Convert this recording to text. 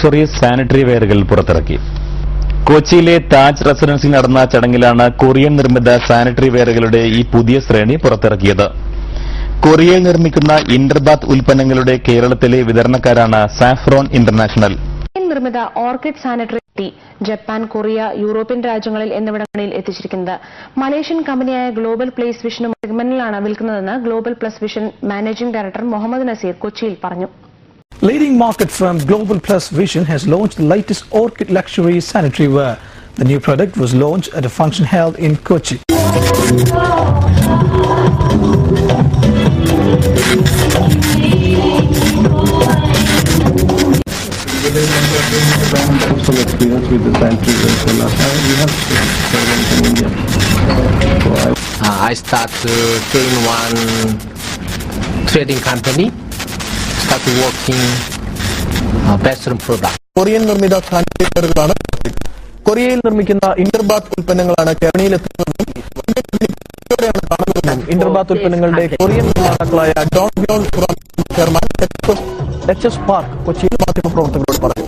Luxury sanitary വെയറുകൾ പുറത്തിറക്കി. കൊച്ചിയിലെ താജ് റെസിഡൻസിൽ നടന്ന ചടങ്ങിലാണ് കൊറിയൻ നിർമ്മിത സാനിറ്ററി വെയറുകളുടെ ഈ പുതിയ ശ്രേണി പുറത്തിറക്കിയത്. കൊറിയയിൽ നിർമ്മിക്കുന്ന ഇന്റർബാത്ത് ഉൽപ്പന്നങ്ങളുടെ കേരളത്തിലെ വിതരണക്കാരാണ് സാഫ്രോൺ ഇന്റർനാഷണൽ. നിർമ്മിത Orchid sanitary Japan, Korea, European രാജ്യങ്ങളിൽ എന്നിവിടങ്ങളിൽ എത്തിച്ചിരിക്കുന്നത്. മലേഷ്യൻ കമ്പനിയായ ഗ്ലോബൽ പ്ലേസ് വിഷനും സെഗ്മെന്റിലാണ് വിൽക്കുന്നതെന്ന് Global Plus Vision managing director Muhammad Nazeer കൊച്ചിയിൽ പറഞ്ഞു. Leading market firm Global Plus Vision has launched the latest Orchid luxury sanitary ware. The new product was launched at a function held in Kochi. Some experience with the sanitary ware. We have servants in India. I start doing one trading company. Start working bathroom product. Korean നിർമ്മിത sanitary വെയറുകളാണ്. കൊറിയയിൽ നിർമ്മിക്കുന്ന Interbath ഉൽപ്പന്നങ്ങളാണ് കേരളത്തിലെത്തുന്നതെന്നും കാണുന്നതെന്നും Interbath ഉൽപ്പന്നങ്ങളുടെ Korean നിർമ്മാതാക്കളായ ഡോൺ ബ്യോൺ ചെയർമാൻ എച്ച് എസ് പാർക്ക് കൊച്ചിയിൽ മാധ്യമപ്രവർത്തകരോട് പറഞ്ഞു.